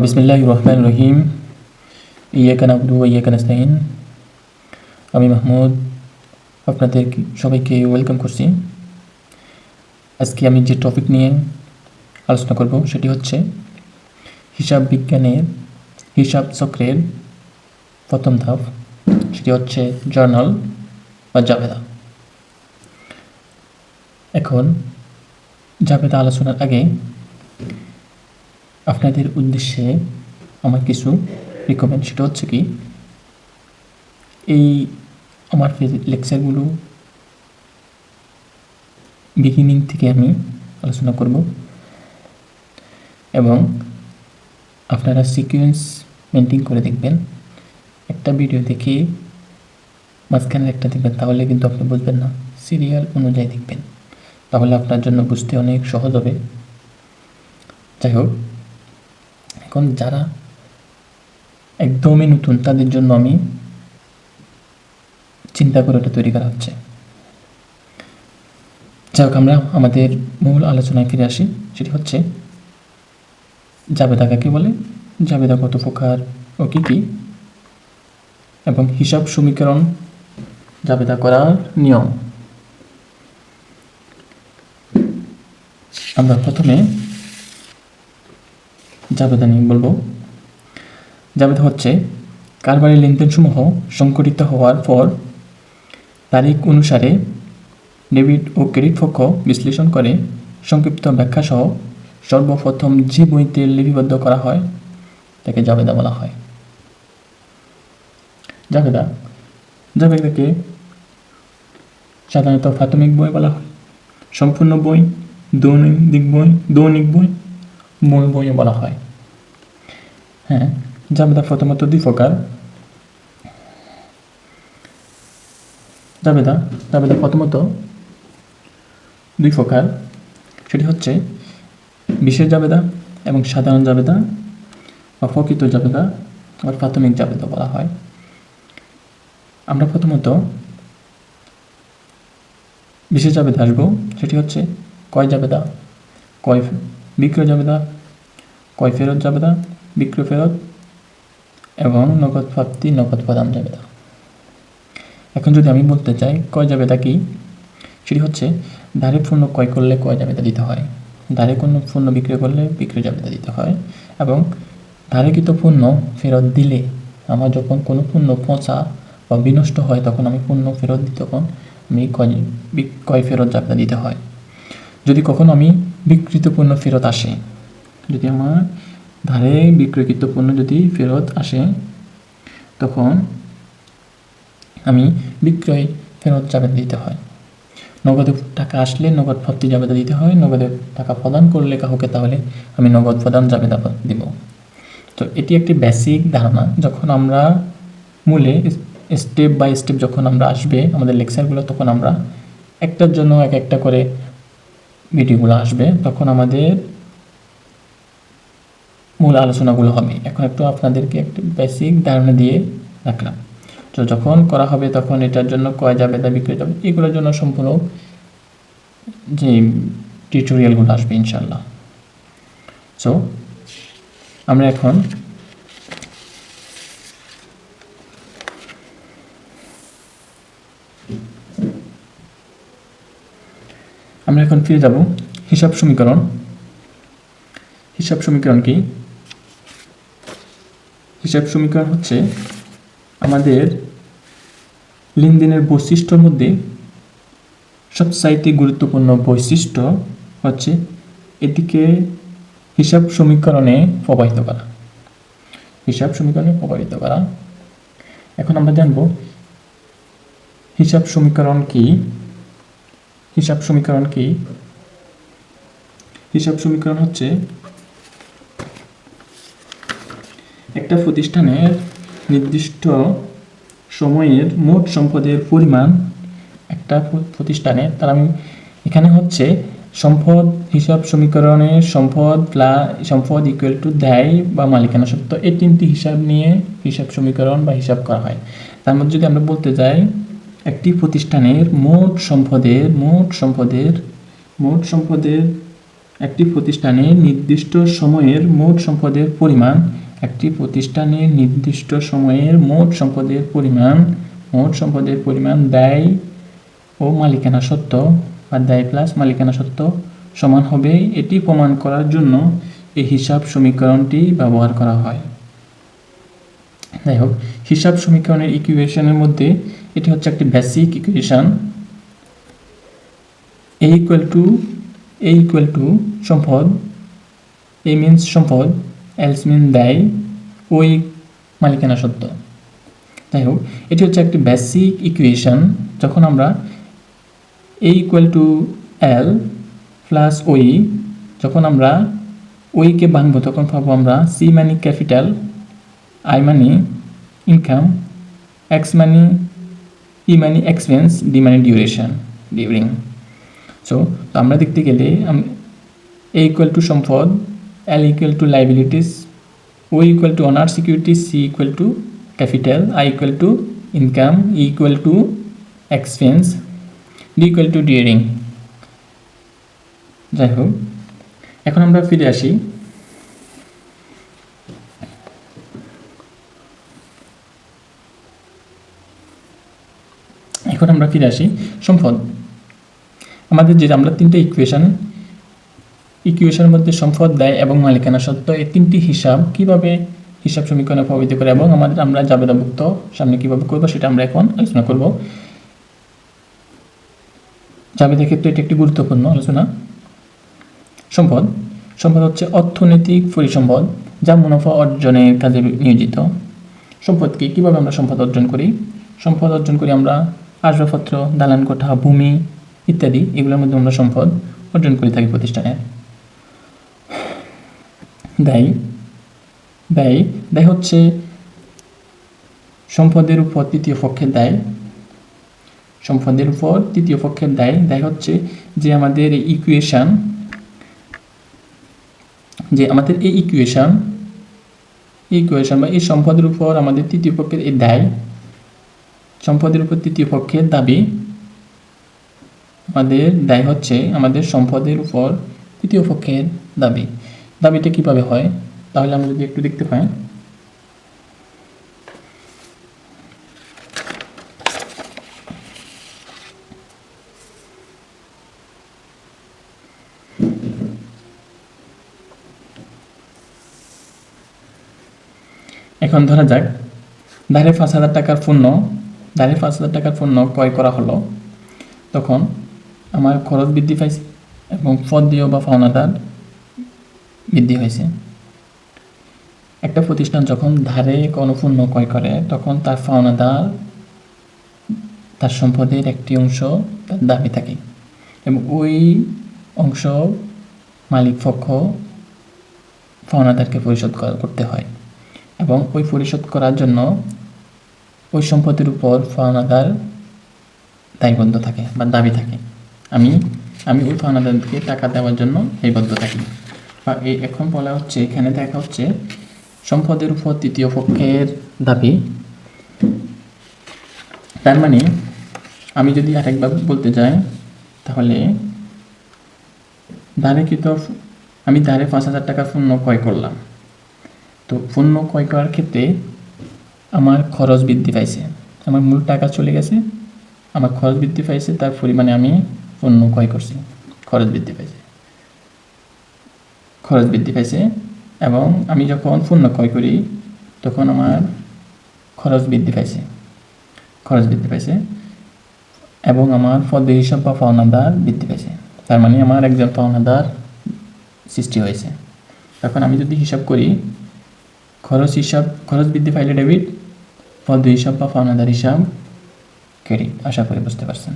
বিসমিল্লাহির রহমানির রহিম। ইয়াকা নাবুদু ওয়া ইয়াকা নাস্তাইন। আমি মাহমুদ আপনাদের সবাইকে ওয়েলকাম করছি। আজকে আমি যে টপিক নিয়ে আলোচনা করব সেটি হচ্ছে হিসাব বিজ্ঞানের হিসাব চক্রের প্রথম ধাপ, সেটি হচ্ছে জার্নাল বা জাবেদা। এখন জাবেদা আলোচনার আগে আপনাদের উদ্দেশ্যে আমার কিছু রিকমেন্ড, সেটা হচ্ছে কি, এই আমার লেকচারগুলো বিগিনিং থেকে আমি আলোচনা করব এবং আপনারা সিকোয়েন্স মেনটেন করে দেখবেন। একটা ভিডিও দেখে মাঝখানে একটা দেখবেন, তাহলে কিন্তু আপনি বুঝবেন না। সিরিয়াল অনুযায়ী দেখবেন, তাহলে আপনার জন্য বুঝতে অনেক সহজ হবে। যাই হোক, এখন যারা একদমই নতুন তাদের জন্য আমি চিন্তা করে ওটা তৈরি করা হচ্ছে। যাই হোক, আমরা আমাদের মূল আলোচনায় ফিরে আসি। সেটি হচ্ছে জাবেদা কাকে বলে, জাবেদা কত প্রকার ও কী কী, এবং হিসাব সমীকরণ জাবেদা করার নিয়ম। আমরা প্রথমে জাবেদা নিয়ে বলবো। জাবেদা হচ্ছে কারবারি লেনদেনসমূহ সংঘটিত হওয়ার পর তারিখ অনুসারে ডেবিট ও ক্রেডিট পক্ষ বিশ্লেষণ করে সংক্ষিপ্ত ব্যাখ্যাসহ সর্বপ্রথম যে বইতে লিপিবদ্ধ করা হয় তাকে জাবেদা বলা হয়। জাবেদাকে সাধারণত প্রাথমিক বই বলা হয়, সম্পূর্ণ বই, দৈনিক বই, মূল বইও বলা হয়। হ্যাঁ, জাবেদা প্রথমত দুই প্রকার। জাবেদা প্রথমত দুই প্রকার, সেটি হচ্ছে বিশেষ জাবেদা এবং সাধারণ জাবেদা বা প্রকৃত জাবেদা বা প্রাথমিক জাবেদা বলা হয়। আমরা প্রথমত বিশেষ জাবেদা আসবো। সেটি হচ্ছে ক্রয় জাবেদা, বিক্রয় জাবেদা, ক্রয় ফেরত জাবেদা, বিক্রয় ফেরত এবং নগদ প্রাপ্তি, নগদ প্রদান জাবেদা। এখন যদি আমি বলতে চাই ক্রয় জাবেদা কি, সেটি হচ্ছে ধারে পণ্য ক্রয় করলে ক্রয় জাবেদা দিতে হয়, ধারে কোনো পণ্য বিক্রয় করলে বিক্রয় জাবেদা দিতে হয়, এবং ধারেকৃত পণ্য ফেরত দিলে, আমার যখন কোনো পণ্য পচা বা বিনষ্ট হয় তখন আমি পণ্য ফেরত দিই, তখন আমি ক্রয় ফেরত জাবেদা দিতে হয়। যদি কখনো আমি বিক্রিত পণ্য ফেরত আসে, যদি আমার ধারে বিক্রয়কৃত পণ্য যদি ফেরত আসে, তখন আমি বিক্রয় ফেরত জাবেদা দিতে হয়। নগদে টাকা আসলে নগদ প্রাপ্তি জাবেদা দিতে হয়, নগদে টাকা প্রদান করলে কাউকে, তাহলে আমি নগদ প্রদান জাবেদা দিব। তো এটি একটি বেসিক ধারণা। যখন আমরা মূলে স্টেপ বাই স্টেপ যখন আমরা আসবে আমাদের লেকচারগুলো, তখন আমরা একটার জন্য এক একটা করে ভিডিওগুলো আসবে, তখন আমাদের মূল আলোচনাগুলো হবে। এখন একটু আপনাদেরকে একটি বেসিক ধারণা দিয়ে রাখলাম। তো যখন করা হবে তখন এটার জন্য ক্রয় জাবেদা, বিক্রয় জাবেদা, এগুলোর জন্য সম্পূর্ণ যে টিউটোরিয়ালগুলো আসবে ইনশাল্লাহ। সো আমরা এখন ফিরে যাব হিসাব সমীকরণ। হিসাব সমীকরণ কি? হিসাব সমীকরণ হচ্ছে আমাদের লেনদেনের বৈশিষ্ট্যর মধ্যে সবচাইতে গুরুত্বপূর্ণ বৈশিষ্ট্য হচ্ছে এটিকে হিসাব সমীকরণে প্রবাহিত করা। হিসাব সমীকরণে প্রবাহিত করা। এখন আমরা জানব হিসাব সমীকরণ কি। হিসাব সমীকরণ কি? হিসাব সমীকরণ হচ্ছে একটা প্রতিষ্ঠানের নির্দিষ্ট সময়ের মোট সম্পদের পরিমাণ, একটা প্রতিষ্ঠানে তার আমি এখানে হচ্ছে সম্পদ, হিসাব সমীকরণের সম্পদ ইকুয়াল টু দায় বা মালিকানা সত্ত্ব, এই তিনটি হিসাব নিয়ে হিসাব সমীকরণ বা হিসাব করা হয়। তার মধ্যে যদি আমরা বলতে যাই একটি প্রতিষ্ঠানের মোট সম্পদের একটি প্রতিষ্ঠানের নির্দিষ্ট সময়ের মোট সম্পদের পরিমাণ, একটি প্রতিষ্ঠানের নির্দিষ্ট সময়ের মোট সম্পদের পরিমাণ দায় ও মালিকানা সত্ত্ব বা দায় প্লাস মালিকানা সত্ত্ব সমান হবে, এটি প্রমাণ করার জন্য এই হিসাব সমীকরণটি ব্যবহার করা হয়। যাই হোক, হিসাব সমীকরণের ইকুয়েশনের মধ্যে এটি হচ্ছে একটি basic equation. A equal to সম্পদ, A means সম্পদ, else mean দায়, ওই মালিকানা সত্ত্ব। যাই হোক, এটি হচ্ছে একটি বেসিক ইকুয়েশন। যখন আমরা A equal to L plus ওই, যখন আমরা ওইকে ভাঙবো তখন পাবো আমরা C মানে ক্যাপিটাল, I মানে ইনকাম, X মানে E মানে এক্সপেন্স, D মানে ডিউরেশন, ডিউরিং। সো আমরা দেখতে গেলে A equal to সম্পদ, L equal to liabilities, O equal to owners securities, C equal to capital, I equal to income, E equal to expense, D equal to during। যাই হোক, এখন আমরা ফিরে আসি সম্পদ। আমাদের যে আমরা তিনটে ইকুয়েশনের মধ্যে সম্পদ, দায় এবং মালিকানা সত্ত্ব, এই তিনটি হিসাব কিভাবে হিসাব সমীকরণে প্রভাবিত করে এবং আমরা জাবেদাভুক্ত সামনে কিভাবে করব সেটা আমরা এখন আলোচনা করব। জাবেদার ক্ষেত্রে এটি একটি গুরুত্বপূর্ণ আলোচনা। সম্পদ হচ্ছে অর্থনৈতিক পরিসম্পদ যা মুনাফা অর্জনের কাজে নিয়োজিত। সম্পদকে কিভাবে আমরা সম্পদ অর্জন করি? সম্পদ অর্জন করি আমরা আসবাবপত্র, দালান কোঠা, ভূমি ইত্যাদি, এগুলোর মধ্যে আমরা সম্পদ অর্জন করে থাকি প্রতিষ্ঠানের। দায় হচ্ছে সম্পদের উপর তৃতীয় পক্ষের দায়। দায় হচ্ছে যে আমাদের এই ইকুয়েশন বা এই সম্পদের উপর আমাদের তৃতীয় পক্ষের এই দায়, সম্পদের উপর তৃতীয় পক্ষের দাবি। আমাদের দায় হচ্ছে আমাদের সম্পদের উপর তৃতীয় পক্ষের দাবিটা কিভাবে হয় তাহলে আমরা যদি একটু দেখতে পাই। এখন ধরা যাক ধারে 5,000 টাকার পণ্য ক্রয় করা হলো। তখন আমার খরচ বৃদ্ধি পাইছে এবং পদেয় বা পাওনাদার বৃদ্ধি হয়েছে। একটা প্রতিষ্ঠান যখন ধারে কোনো পণ্য ক্রয় করে তখন তার পাওনাদার তার সম্পদের একটি অংশ তার দাবি থাকে এবং ওই অংশ মালিক পক্ষ পাওনাদারকে পরিশোধ করতে হয় এবং ওই পরিশোধ করার জন্য ওই সম্পত্তির উপর পাওনাদার দায়বদ্ধ থাকে বা দাবি থাকে। আমি ওই পাওনাদারকে টাকা দেওয়ার জন্য দায়বদ্ধ থাকি। বা এখন বলা হচ্ছে, এখানে দেখা হচ্ছে সম্পদের উপর তৃতীয় পক্ষের দাবি। তার মানে আমি যদি আরেকবার বলতে যাই তাহলে আমি ধারে 5,000 টাকার পণ্য ক্রয় করলাম। তো পণ্য ক্রয় করার ক্ষেত্রে আমার খরচ বৃদ্ধি পাইছে, আমার মূল টাকা চলে গেছে, আমার খরচ বৃদ্ধি পাইছে, তার পরিমাণে আমি পণ্য ক্রয় করছি, খরচ বৃদ্ধি পাইছে এবং আমি যখন পণ্য ক্রয় করি তখন আমার খরচ বৃদ্ধি পাইছে এবং আমার পদেয় হিসাব বা পাওনাদার বৃদ্ধি পাইছে। তার মানে আমার একজন পাওনাদার সৃষ্টি হয়েছে। তখন আমি যদি হিসাব করি, খরচ বৃদ্ধি পাইলে ডেবিট, পদেয় হিসাব বা পাওনাদার হিসাব ক্রেডিট। আশা করি বুঝতে পারছেন।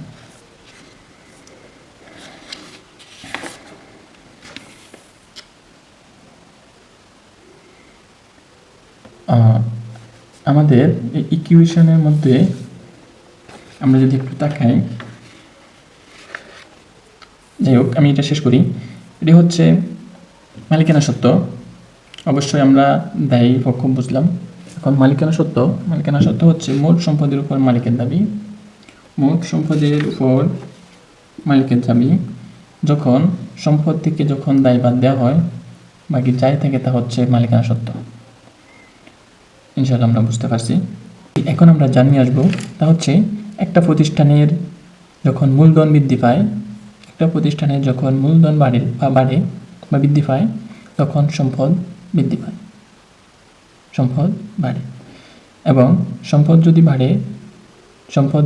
আমাদের এই ইকুয়েশনের মধ্যে আমরা যদি একটু তাকাই, যাই হোক আমি এটা শেষ করি। এটি হচ্ছে মালিকানা সত্ত্ব। অবশ্যই আমরা দায়ী পক্ষ বুঝলাম। এখন মালিকানা সত্ত্ব হচ্ছে মোট সম্পদের উপর মালিকের দাবি। যখন সম্পদ থেকে যখন দায় বাদ দেওয়া হয়, বাকি যাই থাকে তা হচ্ছে মালিকানা সত্ত্ব। ইনশাআল্লাহ আমরা বুঝতে পারছি। এখন আমরা জানিয়ে আসবো তা হচ্ছে একটা প্রতিষ্ঠানের যখন মূলধন বৃদ্ধি পায়, একটা প্রতিষ্ঠানের যখন মূলধন বাড়ে বা বৃদ্ধি পায়, তখন সম্পদ বৃদ্ধি পায়, সম্পদ বাড়ে। এবং সম্পদ যদি বাড়ে, সম্পদ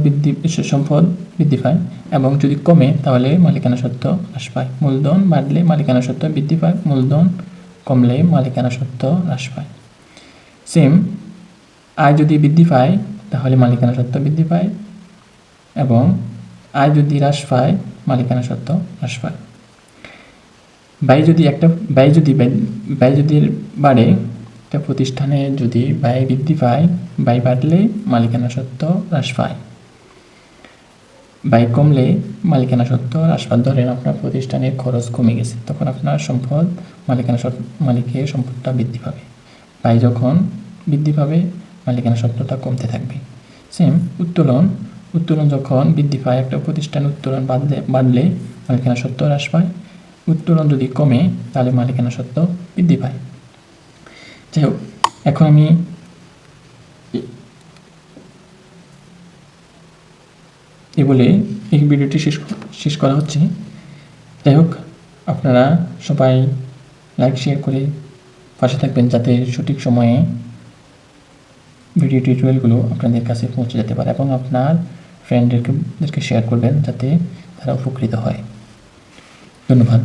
বৃদ্ধি পায়, এবং যদি কমে তাহলে মালিকানা সত্ত্ব হ্রাস পায়। মূলধন বাড়লে মালিকানা সত্ত্ব বৃদ্ধি পায়, মূলধন কমলে মালিকানা সত্ত্ব হ্রাস পায়। সেম, আয় যদি বৃদ্ধি পায় তাহলে মালিকানা সত্ত্ব বৃদ্ধি পায়, এবং আয় যদি হ্রাস পায় মালিকানা সত্ত্ব হ্রাস পায়। ব্যয় যদি বাড়ে, একটা প্রতিষ্ঠানে যদি ব্যয় বৃদ্ধি পায়, ব্যয় বাড়লে মালিকানা সত্ত্ব হ্রাস পায়, ব্যয় কমলে মালিকানা সত্ত্ব হ্রাস পায়। ধরেন আপনার প্রতিষ্ঠানের খরচ কমে গেছে, তখন আপনার মালিকের সম্পদটা বৃদ্ধি পাবে। ব্যয় যখন বৃদ্ধি পাবে মালিকানা সত্ত্বটা কমতে থাকবে। সেম উত্তোলন যখন বৃদ্ধি পায়, একটা প্রতিষ্ঠান উত্তোলন বাড়লে মালিকানা সত্ত্ব হ্রাস পায়, উত্তোলন যদি কমে তাহলে মালিকানা সত্ত্ব বৃদ্ধি পায়। যাই হোক, এখন আমি বলে এই ভিডিওটি শেষ করা হচ্ছে। যাই হোক, আপনারা সবাই লাইক শেয়ার করে পাশে থাকবেন, যাতে সঠিক সময়ে ভিডিও টিউটোরিয়ালগুলো আপনাদের কাছে পৌঁছে যেতে পারে, এবং আপনার ফ্রেন্ডদেরকে শেয়ার করবেন যাতে তারা উপকৃত হয়। ধন্যবাদ।